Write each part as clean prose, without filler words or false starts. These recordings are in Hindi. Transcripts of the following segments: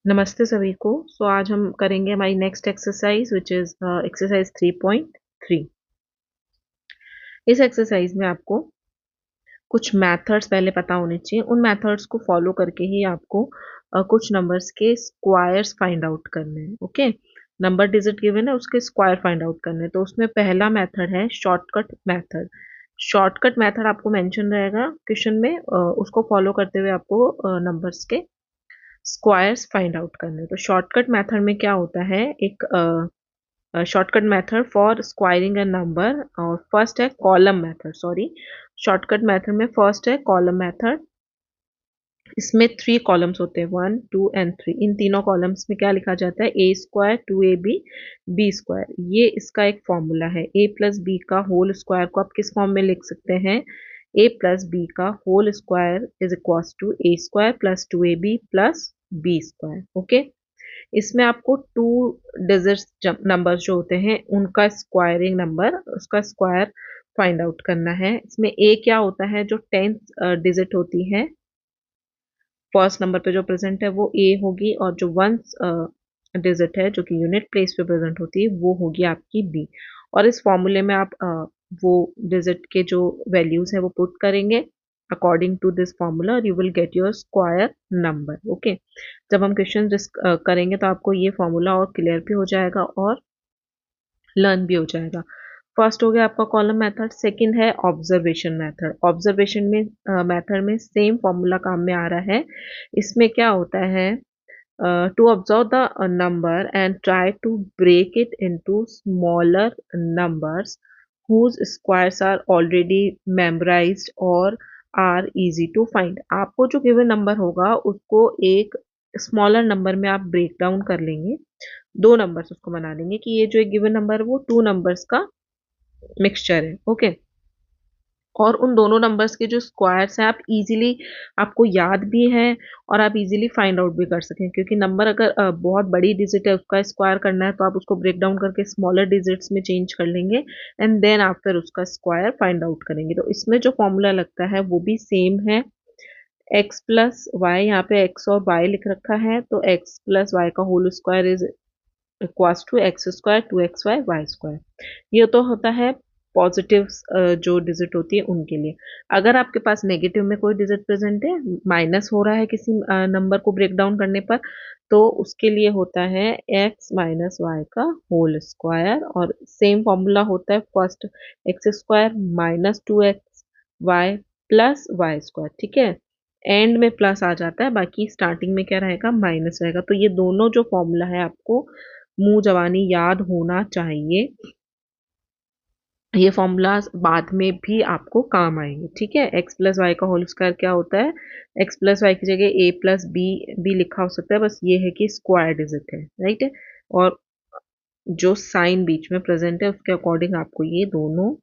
नमस्ते सभी को। आज हम करेंगे हमारी next exercise which is exercise 3.3। इस एक्सरसाइज में आपको कुछ मेथड्स पहले पता होने चाहिए। उन मेथड्स को फॉलो करके ही आपको कुछ नंबर्स के स्क्वायर्स फाइंड आउट करने हैं। ओके, नंबर डिजिट गिवन है, उसके स्क्वायर फाइंड आउट करने हैं। तो उसमें पहला मेथड है शॉर्टकट मेथड। शॉर्टकट मेथड आपको मेंशन रहेगा क्वेश्चन में, उसको फॉलो करते हुए आपको नंबर्स के स्क्वायर्स फाइंड आउट करने हैं। तो शॉर्टकट मेथड में क्या होता है, एक shortcut method for squaring a number, और फर्स्ट है column method. Sorry, shortcut method में फर्स्ट है कॉलम मेथड। इसमें 3 कॉलम्स होते हैं, 1, 2 एंड 3। इन तीनों कॉलम्स में क्या लिखा जाता है, A square 2ab B square. ये इसका एक फॉर्मूला है। ए प्लस बी का होल स्क्वायर को आप किस फॉर्म में लिख सकते हैं, ए प्लस बी का whole square is equal to A square plus 2ab plus B square. Okay, इसमें आपको 2 डिजिट नंबर्स जो होते हैं उनका स्क्वायरिंग नंबर, उसका स्क्वायर फाइंड आउट करना है। इसमें ए क्या होता है, जो 10th डिजिट होती है फर्स्ट नंबर पे जो प्रेजेंट है वो ए होगी, और जो 1 डिजिट है जो कि यूनिट प्लेस पे प्रेजेंट होती है वो होगी आपकी बी। और इस फॉर्मूले में आप वो डिजिट के जो वैल्यूज है वो पुट करेंगे अकॉर्डिंग टू दिस फॉर्मूला, और you will get your square number. Okay, जब हम क्वेश्चन करेंगे तो आपको ये फॉर्मूला और क्लियर भी हो जाएगा और लर्न भी हो जाएगा। फर्स्ट हो गया आपका कॉलम मेथड। सेकंड है ऑब्जर्वेशन मेथड। ऑब्जर्वेशन में मेथड में सेम फॉर्मूला काम में आ रहा है। इसमें क्या होता है, to observe the number and try to break it into smaller numbers whose squares are already memorized और are easy to find। आपको जो गिवन नंबर होगा उसको एक स्मॉलर नंबर में आप ब्रेक डाउन कर लेंगे। 2 नंबर्स उसको बना लेंगे कि ये जो एक गिवन नंबर है वो 2 नंबर्स का मिक्सचर है। ओके, और उन दोनों नंबर्स के जो स्क्वायर्स हैं आप इजीली, आपको याद भी है और आप इजीली फाइंड आउट भी कर सकें। क्योंकि नंबर अगर बहुत बड़ी डिजिट है उसका स्क्वायर करना है तो आप उसको ब्रेक डाउन करके स्मॉलर डिजिट्स में चेंज कर लेंगे एंड देन आप फिर उसका स्क्वायर फाइंड आउट करेंगे। तो इसमें जो फॉर्मूला लगता है वो भी सेम है, एक्स प्लस वाई। यहाँ पे एक्स और वाई लिख रखा है, तो एक्स प्लस वाई का whole square is equals to X square 2xy Y square. ये तो होता है पॉजिटिव जो डिजिट होती है उनके लिए। अगर आपके पास नेगेटिव में कोई डिजिट प्रेजेंट है, माइनस हो रहा है किसी नंबर को ब्रेक डाउन करने पर, तो उसके लिए होता है एक्स माइनस वाई का होल स्क्वायर, और सेम फॉर्मूला होता है first X square minus 2xy plus Y square. ठीक है, एंड में प्लस आ जाता है, बाकी स्टार्टिंग में क्या रहेगा, माइनस रहेगा। तो ये दोनों जो फॉर्मूला है आपको मुंह जबानी याद होना चाहिए। ये फॉर्मूलाज बाद में भी आपको काम आएंगे। ठीक है, एक्स प्लस वाई का होल स्क्वायर क्या होता है, एक्स प्लस वाई की जगह ए प्लस बी भी लिखा हो सकता है, बस ये है कि स्क्वायर डिजिट है। राइट है, और जो साइन बीच में प्रेजेंट है उसके अकॉर्डिंग आपको ये दोनों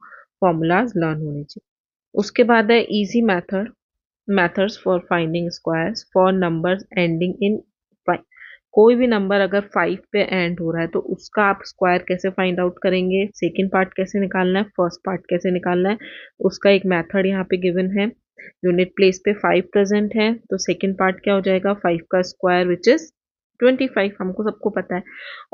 फॉर्मूलाज लर्न होने चाहिए। उसके बाद है easy methods for finding squares for numbers ending in 5। कोई भी नंबर अगर 5 पे एंड हो रहा है तो उसका आप स्क्वायर कैसे फाइंड आउट करेंगे, सेकंड पार्ट कैसे निकालना है, फर्स्ट पार्ट कैसे निकालना है, उसका एक मेथड यहाँ पे गिवन है। यूनिट प्लेस पे 5 प्रेजेंट है, तो सेकंड पार्ट क्या हो जाएगा, 5 का स्क्वायर विच इज 25, हमको सबको पता है।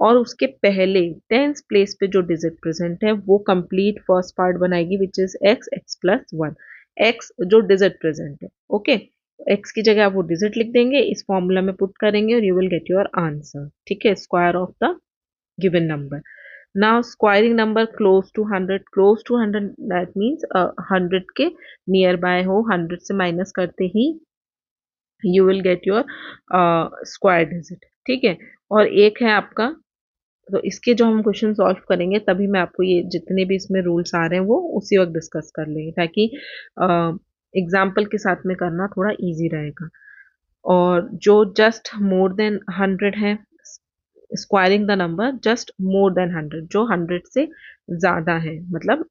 और उसके पहले 10th प्लेस पे जो डिजिट प्रेजेंट है वो कंप्लीट फर्स्ट पार्ट बनाएगी which is x, x plus 1। X जो डिजिट प्रेजेंट है। ओके, एक्स की जगह आप वो डिजिट लिख देंगे, इस फॉर्मूला में पुट करेंगे और you will get your answer. ठीक है, square of the given number. Now squaring number close to 100। Close to 100 that means 100 के नियर बाय हो, 100 से माइनस करते ही you will get your square digit. ठीक है, और एक है आपका, तो इसके जो हम क्वेश्चन सॉल्व करेंगे तभी मैं आपको ये जितने भी इसमें रूल्स आ रहे हैं वो उसी वक्त डिस्कस कर लेंगे, ताकि एग्जाम्पल के साथ में करना थोड़ा इजी रहेगा। और जो जस्ट मोर देन 100 है, squaring the number just more than 100, जो 100 से ज्यादा है, मतलब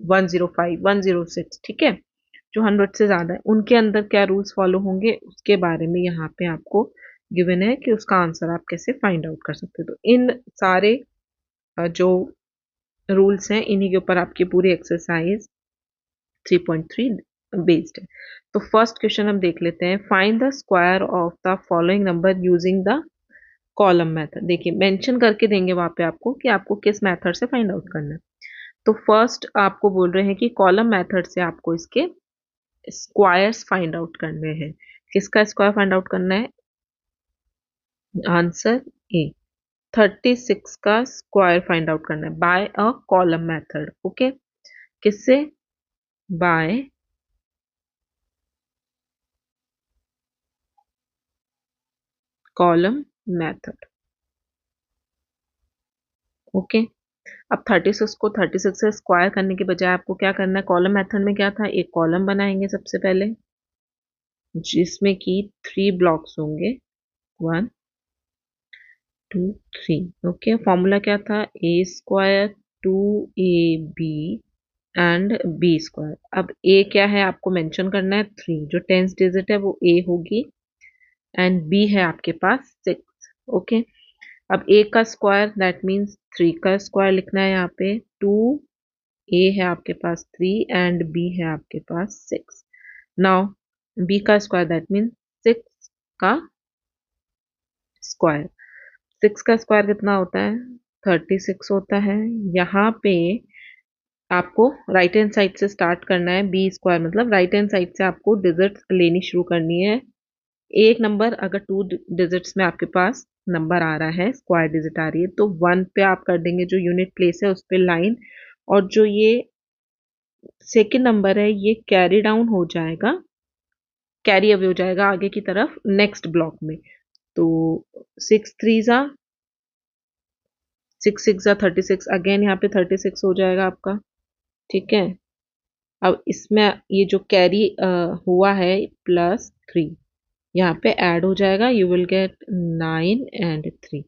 105, 106। ठीक है, जो 100 से ज्यादा है उनके अंदर क्या रूल्स फॉलो होंगे उसके बारे में यहाँ पे आपको गिवन है कि उसका आंसर आप कैसे फाइंड आउट कर सकते हो। तो इन सारे जो रूल्स हैं इन्हीं के ऊपर आपकी पूरी एक्सरसाइज 3.3 बेस्ड है। तो फर्स्ट क्वेश्चन हम देख लेते हैं, find the square of the following number using the column method. देखिए मेंशन करके देंगे वहां पे आपको कि आपको किस मेथड से फाइंड आउट करना है। तो फर्स्ट आपको बोल रहे हैं कि कॉलम मेथड से आपको इसके स्क्वायर्स फाइंड आउट करने हैं। किसका स्क्वायर फाइंड आउट करना है? आंसर ए, 36 का स्क्वायर फाइंड आउट करना है by a column method. Okay, किससे? By column method. ओके, अब 36 को 36 से स्क्वायर करने के बजाय आपको क्या करना है? कॉलम मेथड में क्या था, एक कॉलम बनाएंगे सबसे पहले जिसमें कि 3 ब्लॉक्स होंगे, 1 2 3। ओके, फॉर्मूला क्या था? A square 2ab and B square. अब ए क्या है आपको मेंशन करना है, 3, जो 10th डिजिट है वो ए होगी, एंड बी है आपके पास 6। ओके, अब ए का स्क्वायर दैट मीन्स 3 का स्क्वायर लिखना है यहाँ पे। 2 ए है आपके पास 3 एंड बी है आपके पास 6। नाउ बी का स्क्वायर दैट मीन्स 6 का स्क्वायर। 6 का स्क्वायर कितना होता है? 36 होता है। यहाँ पे आपको राइट हैंड साइड से स्टार्ट करना है। बी स्क्वायर मतलब राइट हैंड साइड से आपको डिजिट लेनी शुरू करनी है। एक नंबर अगर 2 डिजिट्स में आपके पास नंबर आ रहा है, स्क्वायर डिजिट आ रही है, तो 1 पे आप कर देंगे जो यूनिट प्लेस है उस पे लाइन, और जो ये सेकेंड नंबर है ये कैरी डाउन हो जाएगा, कैरी अवे हो जाएगा आगे की तरफ नेक्स्ट ब्लॉक में। तो 6 3 जा 6 6 जा 36, अगेन यहाँ पे 36 हो जाएगा आपका। ठीक है, अब इसमें ये जो कैरी हुआ है +3 यहाँ पे ऐड हो जाएगा, यू विल गेट 9 एंड 3।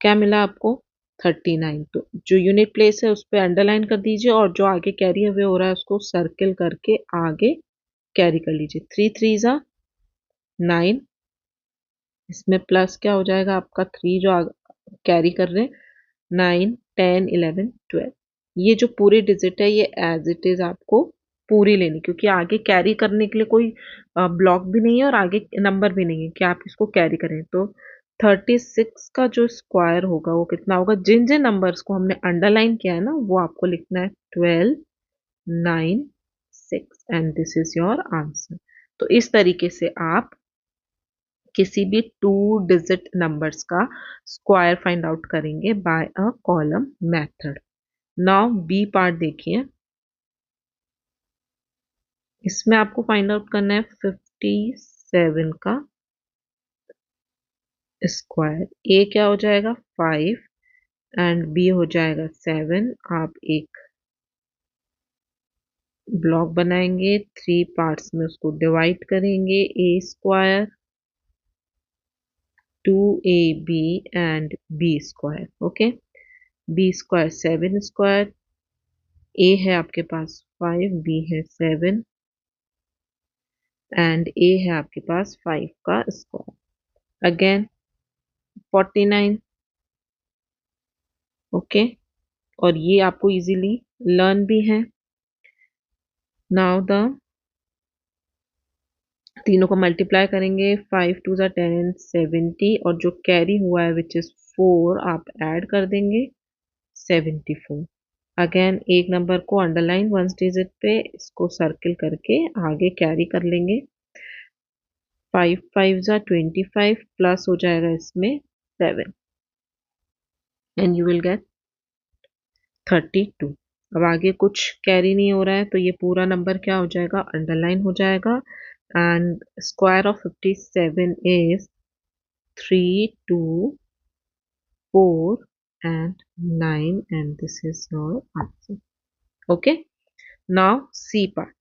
क्या मिला आपको? 39। तो जो यूनिट प्लेस है उस पर अंडरलाइन कर दीजिए, और जो आगे कैरी अवे हो रहा है उसको सर्किल करके आगे कैरी कर लीजिए। 3 3 जा 9, इसमें प्लस क्या हो जाएगा आपका 3 जो कैरी कर रहे हैं, 9 10 11 12। ये जो पूरी डिजिट है ये एज इट इज आपको पूरी लेनी, क्योंकि आगे कैरी करने के लिए कोई ब्लॉक भी नहीं है और आगे नंबर भी नहीं है कि आप इसको कैरी करें। तो 36 का जो स्क्वायर होगा वो कितना होगा? जिन जिन नंबर्स को हमने अंडरलाइन किया है ना वो आपको लिखना है, 12 9 6, and this is your answer. तो इस तरीके से आप किसी भी 2 डिजिट नंबर्स का स्क्वायर फाइंड आउट करेंगे by a column method. Now B part देखिए, इसमें आपको फाइंड आउट करना है 57 का स्क्वायर। ए क्या हो जाएगा? 5 एंड बी हो जाएगा 7। आप एक ब्लॉक बनाएंगे, 3 पार्ट्स में उसको डिवाइड करेंगे। A square 2ab and B square. Okay, B square 7 square, A है आपके पास 5, बी है 7 एंड ए है आपके पास 5 का स्क्वायर। अगेन 49। ओके, और ये आपको इजीली लर्न भी है। नाउ द तीनों को मल्टीप्लाई करेंगे, 5 2 जा 10 एंड 70, और जो कैरी हुआ है विच इज 4 आप ऐड कर देंगे, 74। अगेन एक नंबर को अंडरलाइन वन डिजिट पे इसको सर्किल करके आगे कैरी कर लेंगे। 5 5 जा 25 प्लस हो जाएगा इसमें 7 एंड यू विल गेट 32। अब आगे कुछ कैरी नहीं हो रहा है तो ये पूरा नंबर क्या हो जाएगा? अंडरलाइन हो जाएगा। And square of 57 is 3 2 4 and 9, and this is your answer. Okay, now C part.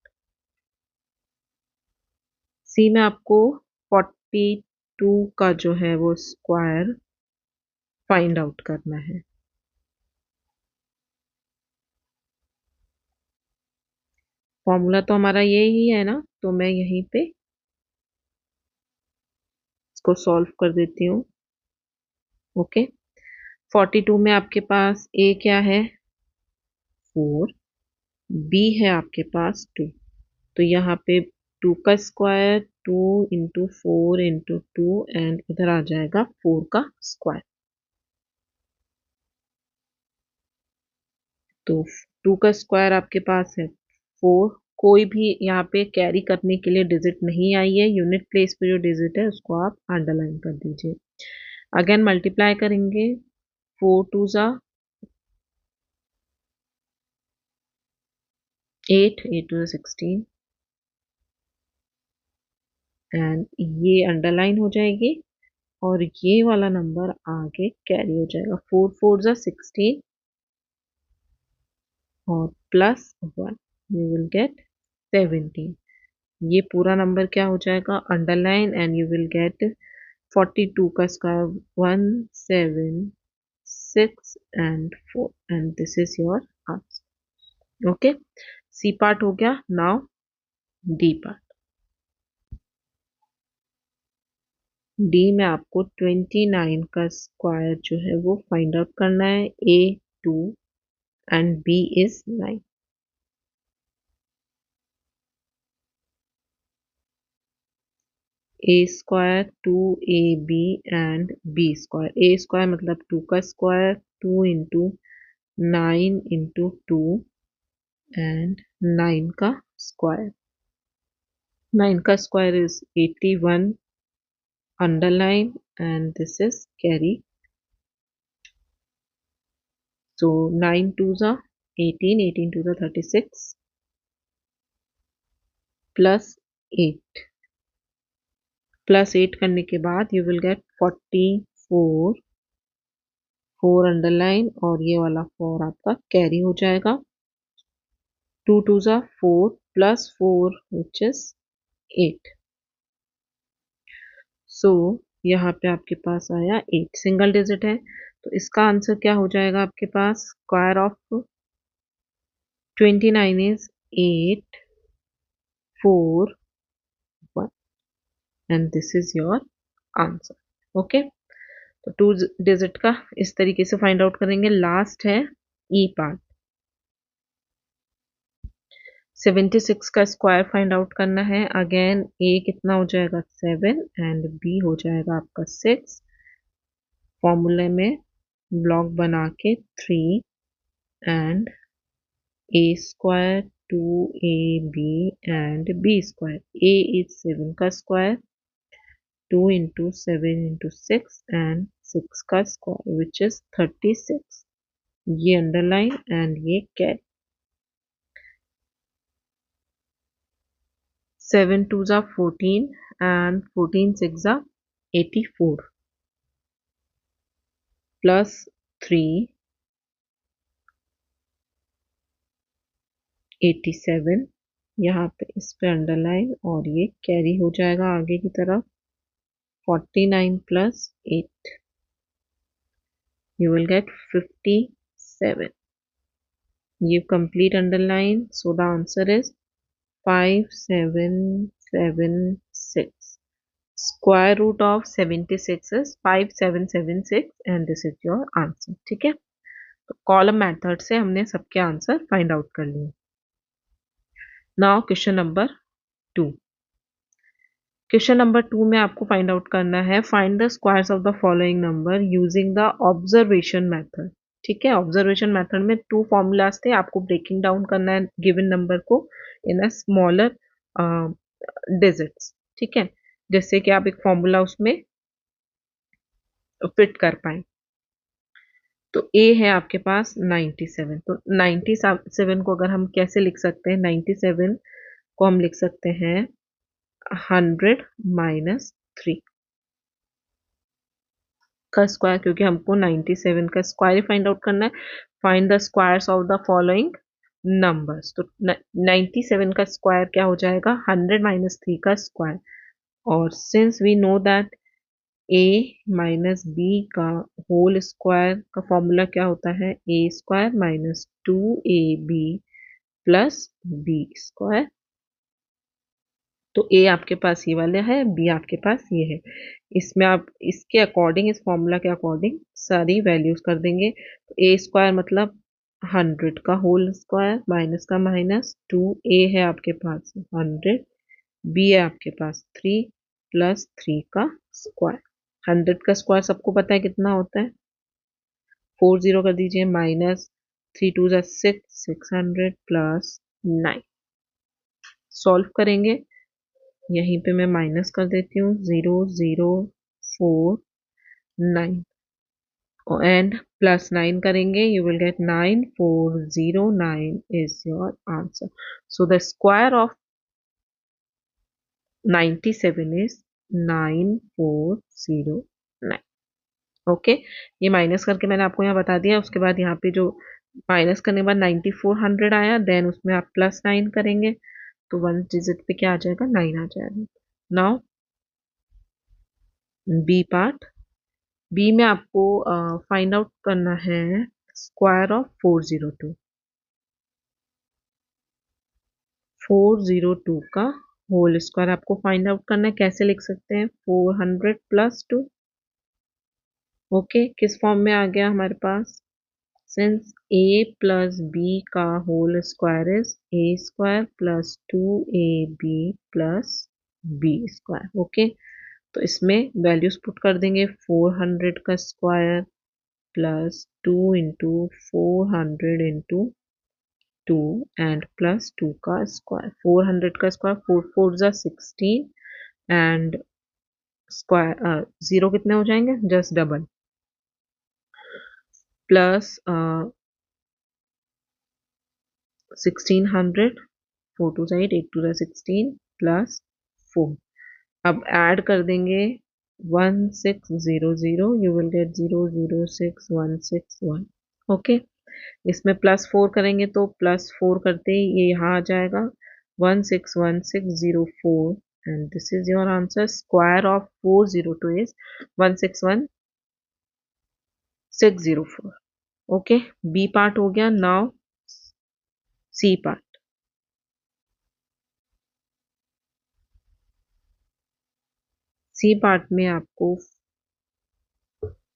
C में आपको 42 का जो है वो स्क्वायर फाइंड आउट करना है। फॉर्मूला तो हमारा ये ही है ना, तो मैं यहीं पे इसको सॉल्व कर देती हूँ। ओके, 42 में आपके पास ए क्या है? 4, बी है आपके पास 2, तो यहाँ पे 2 का स्क्वायर 2 इंटू 4 इंटू 2 एंड इधर आ जाएगा 4 का स्क्वायर। तो 2 का स्क्वायर आपके पास है 4। कोई भी यहाँ पे कैरी करने के लिए डिजिट नहीं आई है, यूनिट प्लेस पे जो डिजिट है उसको आप अंडरलाइन कर दीजिए। अगेन मल्टीप्लाई करेंगे, 4 टू ज़ा 8, 8 टू ज़ा 16 एंड ये अंडरलाइन हो जाएगी और ये वाला नंबर आगे कैरी हो जाएगा। 4 4 ज़ा 16 और प्लस 1 यू विल गेट 17। ये पूरा नंबर क्या हो जाएगा underline and you will get 42 का square 176 and 4 and this is your answer. Okay, C part हो गया। Now D part. डी में आपको 29 का स्क्वायर जो है वो फाइंड आउट करना है। A 2 and B is 9। A square 2ab and B square. A square मतलब 2 का स्क्वायर 2 इंटू 9 इंटू 2 एंड 9 का स्क्वायर। 9 का square is 81 underline and this is carry. So 9 twos are 18, 18 twos are 36 plus 8 plus 8 करने के बाद you will get 44, 4 underline और ये वाला 4 आपका कैरी हो जाएगा। 2 twos are 4 plus 4 which is 8. So यहाँ पे आपके पास आया 8, सिंगल डिजिट है तो इसका आंसर क्या हो जाएगा आपके पास। Square of 29 is 8 4 1 and this is your answer. Okay, तो 2 डिजिट का इस तरीके से फाइंड आउट करेंगे। लास्ट है ई पार्ट। 76 का स्क्वायर फाइंड आउट करना है। अगेन ए कितना हो जाएगा 7 एंड बी हो जाएगा आपका 6। फॉर्मूले में ब्लॉक बना के 3 and A square 2ab and B square. A is 7 का स्क्वायर 2 इंटू 7 इंटू 6 एंड 6 का स्क्वायर विच इज 36। ये अंडरलाइन एंड ये carry. 7 2s are 14 and 14 6s are 84 plus 3 87। यहाँ पे इस पे अंडरलाइन और ये कैरी हो जाएगा आगे की तरफ। 49 plus 8 you will get 57। you complete underline, so the answer is 5776। Square root of 76 is 5776 and this is your answer। ठीक है, तो कॉलम मेथड से हमने सबके आंसर फाइंड आउट कर लिए। Now question number 2। Question number 2 में आपको फाइंड आउट करना है find the squares of the following number using the observation method. ठीक है, ऑब्जर्वेशन मेथड में 2 फॉर्मूलाज थे, आपको ब्रेकिंग डाउन करना है गिवन नंबर को इन अ स्मॉलर डिजिट्स। ठीक है, जैसे कि आप एक फॉर्मूला उसमें फिट कर पाए। तो ए है आपके पास 97। तो 97 को अगर हम कैसे लिख सकते हैं, 97 को हम लिख सकते हैं 100 माइनस 3 का स्क्वायर, क्योंकि हमको 97 का स्क्वायर फाइंड आउट करना है। Find the squares of the following numbers. तो 97 का स्क्वायर क्या हो जाएगा 100 माइनस 3 का स्क्वायर। और since we know that A minus B का होल स्क्वायर का फॉर्मूला क्या होता है, A square minus 2ab plus B square. तो ए आपके पास ये वाला है, बी आपके पास ये है। इसमें आप इसके अकॉर्डिंग, इस फॉर्मूला के अकॉर्डिंग सारी वैल्यूज कर देंगे। तो ए स्क्वायर मतलब 100 का होल स्क्वायर माइनस का माइनस 2a है आपके पास 100, b है आपके पास 3 प्लस 3 का स्क्वायर। 100 का स्क्वायर सबको पता है कितना होता है, 40 कर दीजिए माइनस 3 2 6 600 प्लस 9। सॉल्व करेंगे, यहीं पे मैं माइनस कर देती हूँ 0049 एंड प्लस 9 करेंगे, you will gate 9409 is your answer. So the square of 97 is 9409। Okay, ये माइनस करके मैंने आपको यहाँ बता दिया। उसके बाद यहाँ पे जो माइनस करने के बाद 9400 आया, देन उसमें आप प्लस 9 करेंगे तो वन डिजिट पे क्या आ जाएगा, 9 आ जाएगा। नाउ बी पार्ट, बी में आपको फाइंड आउट करना है स्क्वायर ऑफ 402। 402 का होल स्क्वायर आपको फाइंड आउट करना है। कैसे लिख सकते हैं, 400 प्लस 2। ओके, किस फॉर्म में आ गया हमारे पास, सिंस a प्लस बी का whole square is a square plus 2ab plus b square. Okay, तो इसमें वैल्यूज पुट कर देंगे, 400 का square plus 2 into 400 into 2 and plus 2 का स्क्वायर। 400 का स्क्वायर 4 4 जा 16 एंड स्क्वायर जीरो कितने हो जाएंगे, जस्ट डबल, प्लस 1600, 4 2 जा 8 8 2 जा 16 प्लस 4। अब ऐड कर देंगे 1600, यू विल गेट 006161। ओके, इसमें प्लस 4 करेंगे तो प्लस 4 करते ही ये यहाँ आ जाएगा 161604 and this is your answer. Square of 402 is 161604। Okay, B part हो गया। Now C part, C part में आपको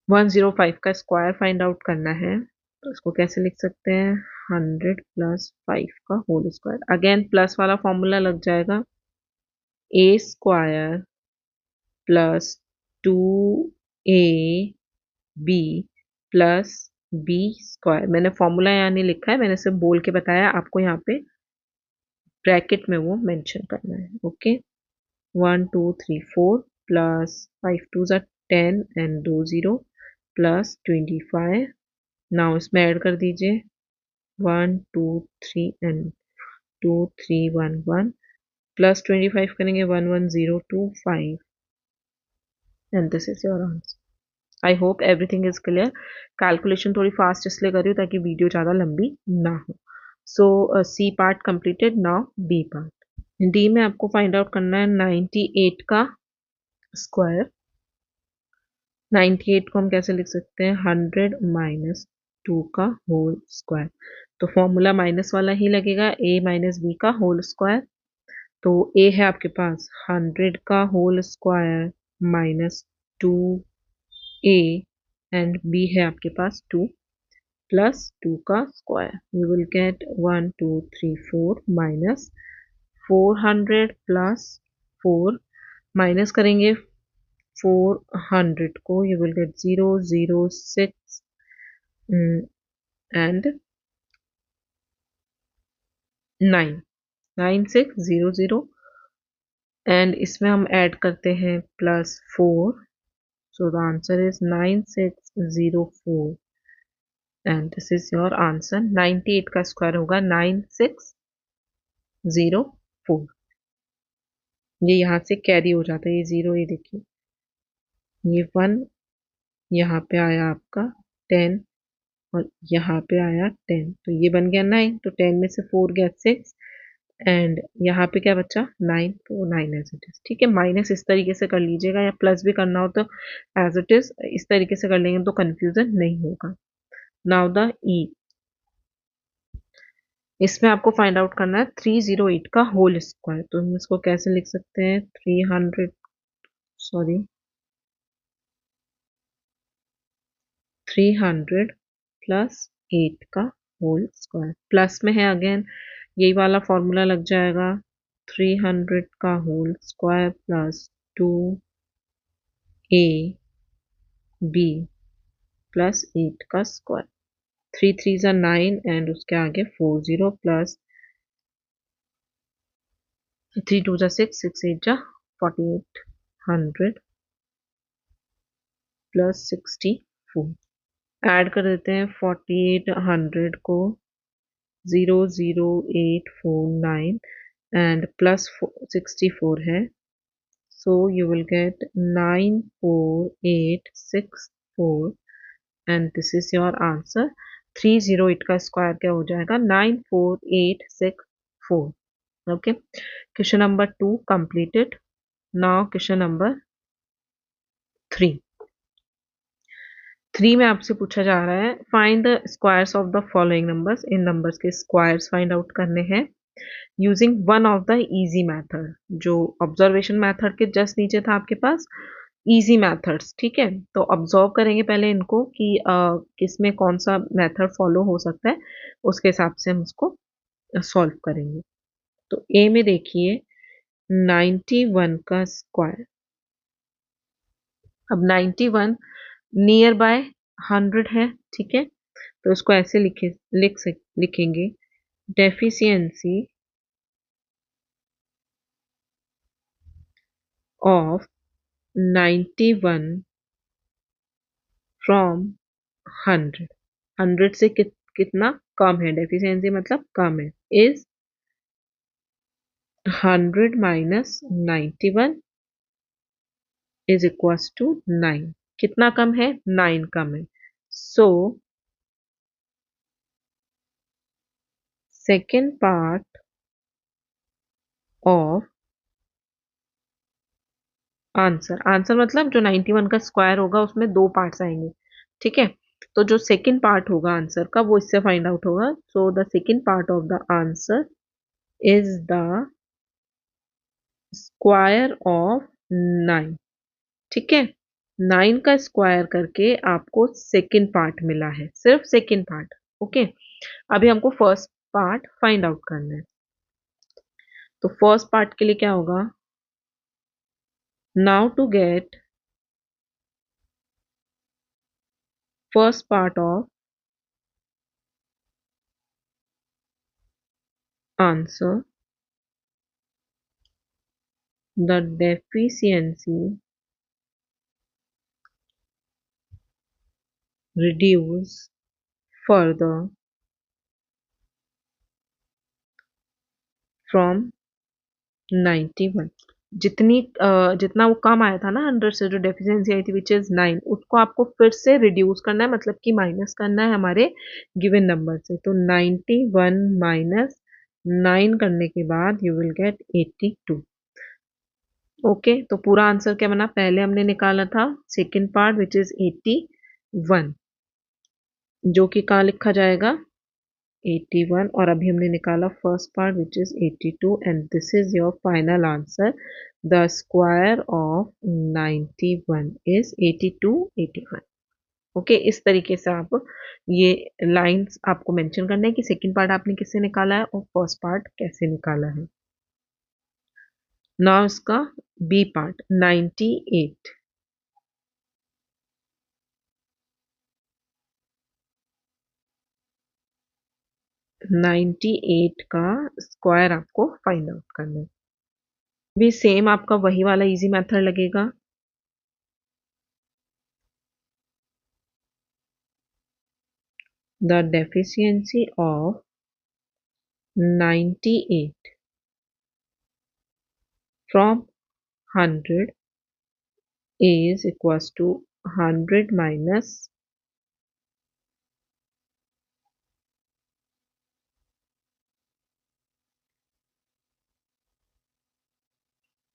105 का स्क्वायर फाइंड आउट करना है। तो इसको कैसे लिख सकते हैं, 100 प्लस 5 का होल स्क्वायर। अगेन प्लस वाला फॉर्मूला लग जाएगा, A square plus 2ab plus B square. मैंने फॉर्मूला यहाँ नहीं लिखा है, मैंने सिर्फ बोल के बताया, आपको यहाँ पे ब्रैकेट में वो मेंशन करना है। ओके, 1234 प्लस 5 2 जा 10 एंड 20 प्लस 25। नाउ इसमें ऐड कर दीजिए 1 2 3 एंड 2 3 1 1 प्लस 25 करेंगे 11025 and this is your answer. I hope everything is clear. Calculation थोड़ी फास्ट इसलिए कर रही हूँ ताकि वीडियो ज़्यादा लंबी ना हो। So C part completed, now B part. D में आपको फाइंड आउट करना है 98 का स्क्वायर। 98 को हम कैसे लिख सकते हैं, 100 माइनस 2 का होल स्क्वायर। तो फॉर्मूला माइनस वाला ही लगेगा, a माइनस बी का होल स्क्वायर। तो a है आपके पास 100 का whole square minus 2a and b है आपके पास 2 प्लस 2 का square. You will get 1 2 3 4 minus 400 plus 4, minus करेंगे 400 को, you will get 006 and 9 9600 and इसमें हम ऐड करते हैं plus 4, so the answer is 9604 and this is your answer. 98 का स्क्वायर होगा 9604। ये यहाँ से कैरी हो जाता है, ये जीरो, ये देखिए ये 1 यहाँ पे आया आपका 10 और यहाँ पे आया 10, तो ये बन गया 9। तो 10 में से 4 गया 6 एंड यहाँ पे क्या बचा 9, तो 9 एज इट इज। ठीक है, माइनस इस तरीके से कर लीजिएगा या प्लस भी करना हो तो एज इट इज इस तरीके से कर लेंगे तो कंफ्यूजन नहीं होगा। नाउ द ई, इसमें आपको फाइंड आउट करना है 308 का होल स्क्वायर। तो हम इसको कैसे लिख सकते हैं, 300 प्लस 8 का होल स्क्वायर, प्लस में है अगेन यही वाला फॉर्मूला लग जाएगा 300 का whole square plus 2ab plus 8 का स्क्वायर, 3 3 ज़ा 9 एंड उसके आगे 40 प्लस 3 2 ज़ा 6 6 8 ज़ा 4800 प्लस 64, ऐड कर देते हैं 4800 को 00849 एंड प्लस 64 है, so you will get 94864 and this is your answer. 308 का स्क्वायर क्या हो जाएगा 94864. Okay, question number 2 completed. Now question number 3 में आपसे पूछा जा रहा है find the squares of the following numbers, in numbers के स्क्वायर्स फाइंड आउट करने हैं using one of the easy method, जो ऑब्जर्वेशन मेथड के जस्ट नीचे था आपके पास इजी मेथड्स, ठीक है। तो ऑब्जर्व करेंगे पहले इनको कि किसमें कौन सा मेथड फॉलो हो सकता है, उसके हिसाब से हम उसको सॉल्व करेंगे। तो ए में देखिए 91 का स्क्वायर, अब 91 नियर बाय 100 है, ठीक है। तो उसको ऐसे लिखेंगे डेफिशिएंसी ऑफ 91 फ्रॉम 100, 100 से कितना कम है, डेफिशिएंसी मतलब कम है, is 100 minus 91 is equals to 9, कितना कम है 9 कम है। So second part of answer, answer मतलब जो 91 का स्क्वायर होगा उसमें दो पार्ट्स आएंगे, ठीक है। तो जो सेकेंड पार्ट होगा आंसर का वो इससे फाइंड आउट होगा। सो the second part of the answer is the square of 9, ठीक है। 9 का स्क्वायर करके आपको सेकेंड पार्ट मिला है, सिर्फ सेकेंड पार्ट, ओके। अभी हमको फर्स्ट पार्ट फाइंड आउट करना है। तो फर्स्ट पार्ट के लिए क्या होगा, now to get first part of answer, the deficiency reduce further from 91, जितना वो कम आया था ना 100 से, जो डेफिशिएंसी आई थी विच इज 9, उसको आपको फिर से रिड्यूस करना है, मतलब कि माइनस करना है हमारे गिवन नंबर से। तो 91 माइनस 9 करने के बाद यू विल गेट 82, ओके। तो पूरा आंसर क्या बना, पहले हमने निकाला था सेकेंड पार्ट विच इज 81, जो कि कहाँ लिखा जाएगा 81, और अभी हमने निकाला first part which is 82 and this is your final answer. The square of 91 is 82 81, okay. इस तरीके से आप ये लाइंस आपको मेंशन करना है कि सेकंड पार्ट आपने किससे निकाला है और फर्स्ट पार्ट कैसे निकाला है। नाउ इसका बी पार्ट 98, 98 का स्क्वायर आपको फाइंड आउट करना है। भी सेम आपका वही वाला इजी मेथड लगेगा। The deficiency of 98 from 100 is equals to 100 minus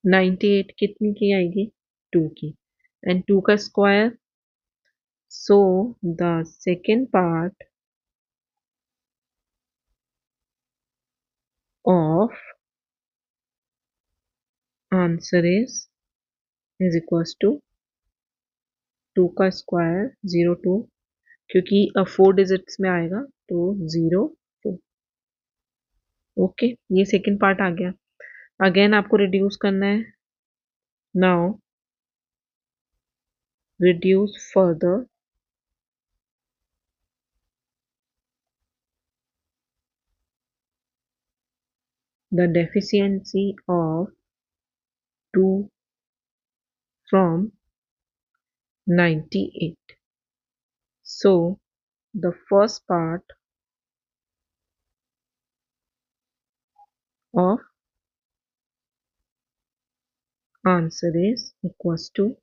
98 कितनी की आएगी 2 की, एंड 2 का square. So the second part of answer is equals to 2 का स्क्वायर 02, क्योंकि 4 डिजिट्स में आएगा तो 0 4। ओके, ये सेकेंड पार्ट आ गया। अगेन आपको रिड्यूस करना है। Now reduce further the deficiency of 2 from 98. So the first part of answer is equals to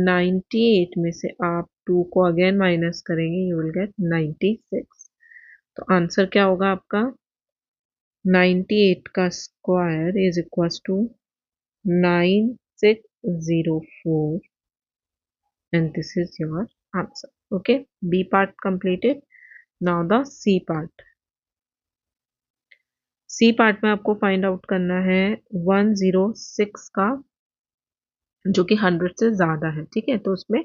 98 में से आप 2 को अगेन माइनस करेंगे, यू विल गेट 96। तो आंसर क्या होगा आपका? 98 का square is equals to 9604 and this is your answer. Okay, B part completed. Now the C part. C part में आपको फाइंड आउट करना है 106 का, जो कि 100 से ज्यादा है। ठीक है, तो उसमें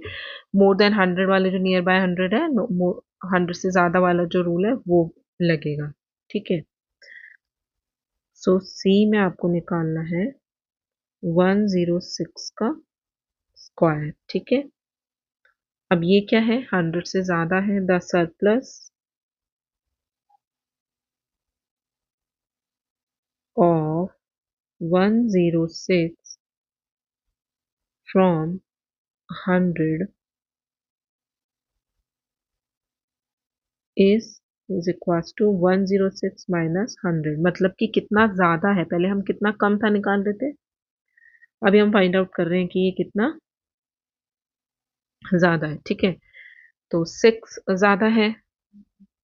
मोर देन 100 वाले जो नियर बाय 100 है, 100 से ज्यादा वाला जो रूल है वो लगेगा। ठीक है, सो सी में आपको निकालना है 106 का स्क्वायर। ठीक है, अब ये क्या है? 100 से ज्यादा है, the surplus of 106 from 100 is equals to 106 minus 100। मतलब कि कितना ज्यादा है, पहले हम कितना कम था निकाल रहे थे, अभी हम फाइंड आउट कर रहे हैं कि ये कितना ज्यादा है। ठीक है, तो 6 ज्यादा है,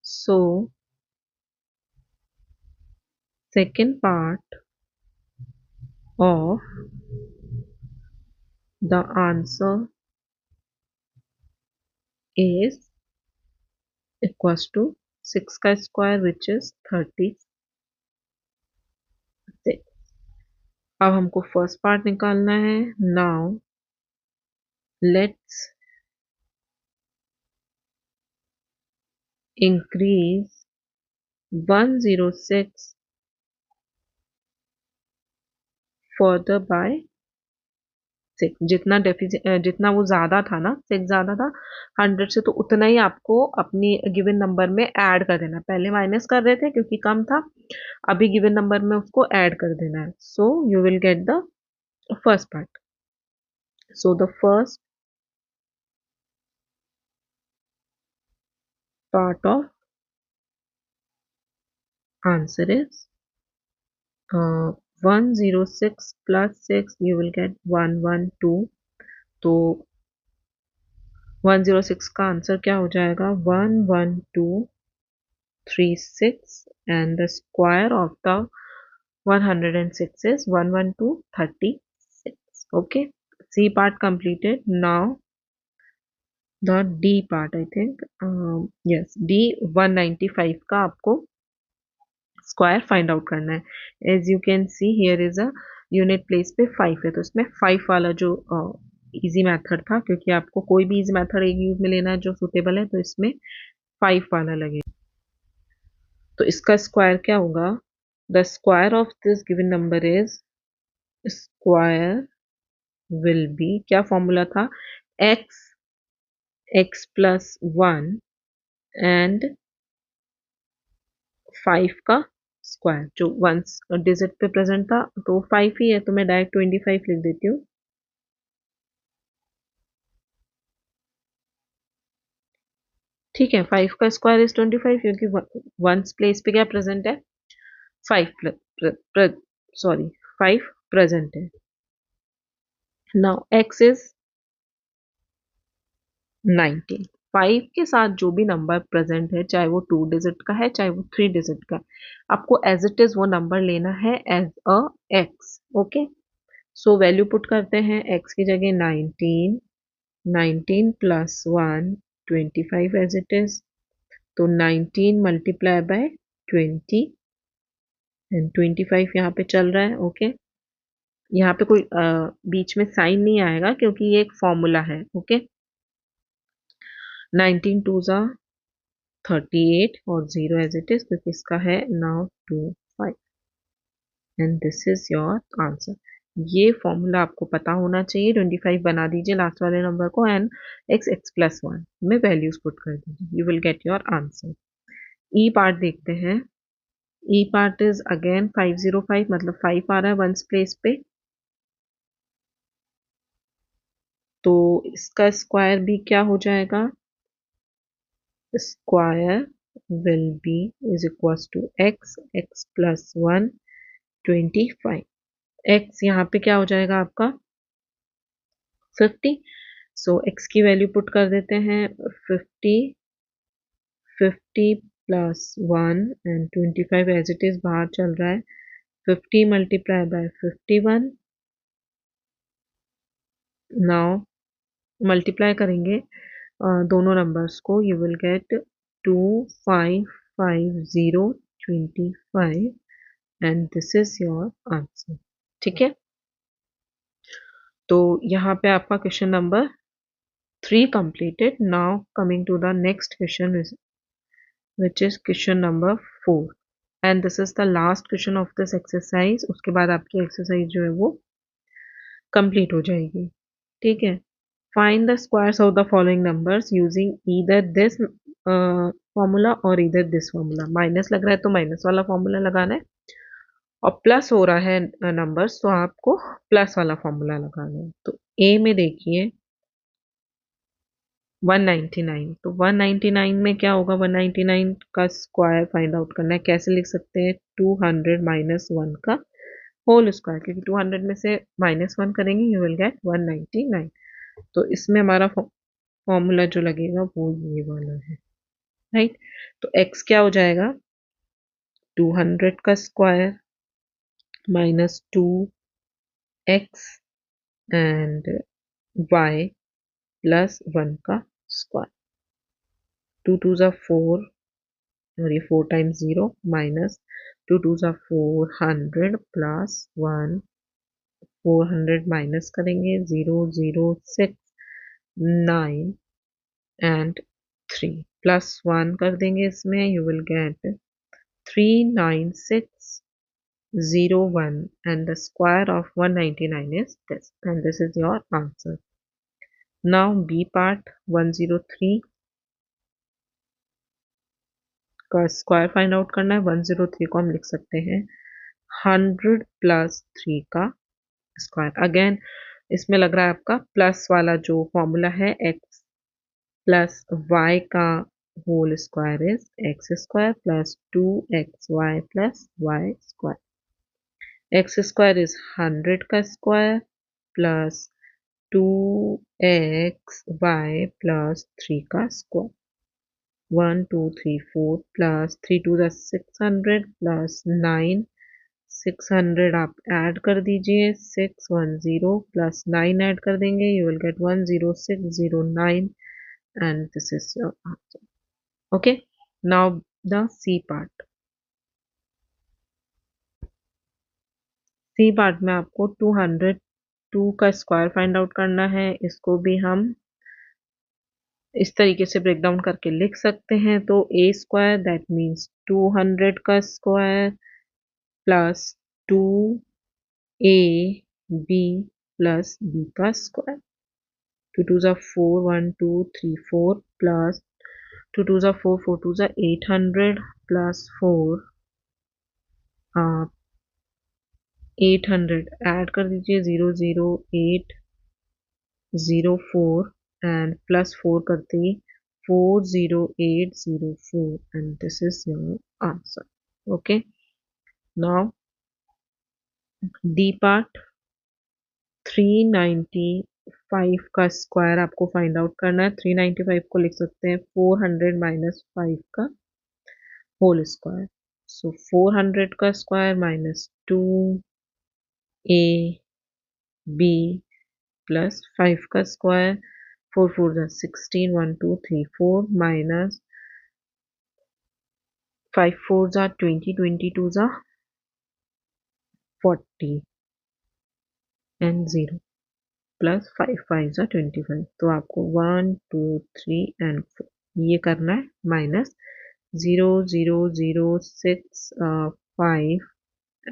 so second part of the answer is equals to 6 का स्क्वायर विच इज 36। अब हमको फर्स्ट पार्ट निकालना है। Now let's increase 106 further bye 6। जितना वो ज्यादा था ना, 6 ज्यादा था 100 से, तो उतना ही आपको अपनी गिवन नंबर में ऐड कर देना। पहले माइनस कर रहे थे क्योंकि कम था, अभी गिवन नंबर में उसको ऐड कर देना है। So you will get the first part. So the first part of answer is 106 plus 6, you will gate 112। तो 106 का आंसर क्या हो जाएगा? 11236 and the square of the 106 is 11236. Okay, C part completed. Now the D part, I think yes, D 195 का आपको स्क्वायर फाइंड आउट करना है। As you can see here is a unit place पे 5 है, तो इसमें 5 वाला जो इजी मेथड था, क्योंकि आपको कोई भी इजी मेथड एक यूज में लेना है जो सुटेबल है, तो इसमें 5 वाला लगेगा। तो इसका स्क्वायर क्या होगा? The square of this given number is, square will B, क्या फॉर्मूला था? x प्लस 1 एंड 5 का स्क्वायर, जो वंस डिजिट पे प्रेजेंट था, तो 5 ही है, तो मैं डायरेक्ट 25 लिख देती हूँ। ठीक है, 5 का स्क्वायर इज 25, क्योंकि वंस प्लेस पे क्या प्रेजेंट है? 5 सॉरी 5 प्रेजेंट है। Now x is 19। 5 के साथ जो भी नंबर प्रेजेंट है, चाहे वो 2 डिजिट का है चाहे वो 3 डिजिट का है, आपको एज इट इज वो नंबर लेना है as a x। Okay, so value put करते हैं। x की जगह 19, 19 प्लस 1 25 एज इट इज, तो 19 मल्टीप्लाई बाय 20 एंड 25 यहाँ पे चल रहा है। ओके, यहाँ पे कोई बीच में साइन नहीं आएगा क्योंकि ये एक फॉर्मूला है। ओके, 19 2 ज़ा 38 और 0 एज इट इज क्योंकि इसका है now 25 and this is your answer. ये फॉर्मूला आपको पता होना चाहिए। 25 बना दीजिए लास्ट वाले नंबर को एंड x(x+1) में वैल्यूज पुट कर दीजिए, you will get your answer. E part देखते हैं। ई पार्ट इज अगेन 505, मतलब 5 आ रहा है वंस प्लेस पे, तो इसका स्क्वायर भी क्या हो जाएगा, square will be is equal to x(x+1) 25। x यहाँ पे क्या हो जाएगा आपका 50, सो x की वैल्यू पुट कर देते हैं 50, 50 plus 1 and 25 as it is बाहर चल रहा है, 50 मल्टीप्लाई बाय 51। नाउ मल्टीप्लाई करेंगे दोनों नंबर्स को, you will gate 255025 and this is your answer. ठीक है, तो यहाँ पे आपका question number 3 completed. Now coming to the next question is, which is question number 4 and this is the last question of this exercise. उसके बाद आपकी एक्सरसाइज जो है वो कंप्लीट हो जाएगी। ठीक है, find the squares of the following numbers using either this formula or either this formula। Minus लग रहा है तो माइनस वाला फॉर्मूला लगाना है, और प्लस हो रहा है नंबर्स तो आपको प्लस वाला फॉर्मूला लगाना है। तो ए में देखिए 199, तो 199 में क्या होगा, 199 का स्क्वायर फाइंड आउट करना है। कैसे लिख सकते हैं, 200 माइनस 1 का होल स्क्वायर, क्योंकि 200 में से माइनस 1 करेंगे यू विल गेट 199। तो इसमें हमारा फॉर्मूला जो लगेगा वो ये वाला है, राइट। तो x क्या हो जाएगा, 200 का square minus 2x and y plus 1 का स्क्वायर, 2 2 ज़ा 4 और ये 4 टाइम्स 0 माइनस 2 2 ज़ा 400 प्लस 1, 400 माइनस करेंगे 0 0 6 9 एंड 3 प्लस 1 कर देंगे इसमें, you will gate 39601 and the square of 199 is this and this is your answer. Now B part 103 का स्क्वायर फाइंड आउट करना है। 103 को हम लिख सकते हैं 100 प्लस 3 का स्क्वायर। अगेन इसमें लग रहा है आपका प्लस वाला जो फॉर्मूला है, x प्लस y का whole square is X square plus 2xy plus y square. X square is 100 का स्क्वायर प्लस 2xy प्लस 3 का स्क्वायर, 1 2 3 4 प्लस 3 2 600 प्लस 9 600 आप ऐड कर दीजिए, 610 प्लस 9 ऐड कर देंगे, you will get 10609 and this is your answer. Okay, now the C part. C part में आपको 202 का स्क्वायर फाइंड आउट करना है। इसको भी हम इस तरीके से ब्रेक डाउन करके लिख सकते हैं, तो ए स्क्वायर दैट मीन्स 200 का square plus 2ab plus B का स्क्वायर, 2 2 ज़ा 4 1 2 3 4 प्लस 2 2 ज़ा 4 4 2 ज़ा 800 प्लस 4 800 ऐड कर दीजिए, 0 0 8 0 4 एंड प्लस 4 करते ही 40804 and this is your answer. Okay, now D part 395 का स्क्वायर आपको फाइंड आउट करना है। 395 को लिख सकते हैं 400 माइनस 5 का होल स्क्वायर, सो 400 का स्क्वायर माइनस 2ab प्लस 5 का स्क्वायर, 4 4 ज़ा 16 1 2 3 4 माइनस 5 4 ज़ा 20 22 ज़ा 40 एंड 0 प्लस 5 5 ज़ा 25। तो आपको 1 2 3 एंड 4 ये करना है माइनस 00065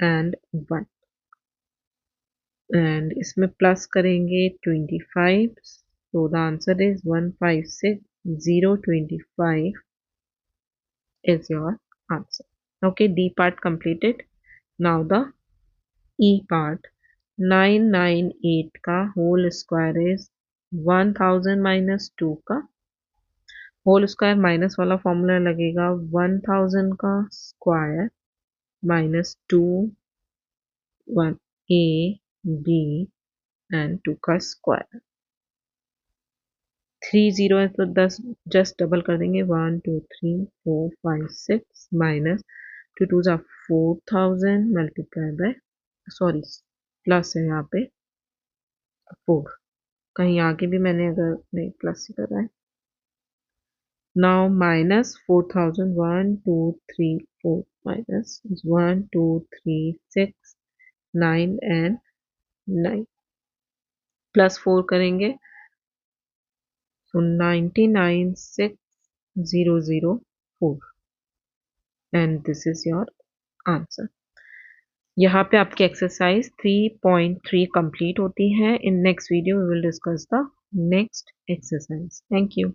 एंड 1 एंड इसमें प्लस करेंगे 25, so the answer is 156025 is your answer. Okay, D part completed. Now the E part. 998 का होल स्क्वायर इज 1000 माइनस 2 का होल स्क्वायर माइनस वाला फॉर्मूला लगेगा 1000 का square minus 2 1 A B and 2 का स्क्वायर 30 है तो 10 जस्ट डबल कर देंगे 1 2 3 4 5 6 माइनस 2 2 जा 4000 मल्टीप्लाई बाय सॉरी प्लस है यहाँ पे 4 कहीं आगे भी मैंने अगर नहीं प्लस ही करा है now minus 4000 1 2 3 4 minus 1 2 3 6 9 and 9 plus 4 करेंगे so 996,004 and this is your answer. यहाँ पे आपकी एक्सरसाइज 3.3 कंप्लीट होती है. In next video we will discuss the next exercise. Thank you.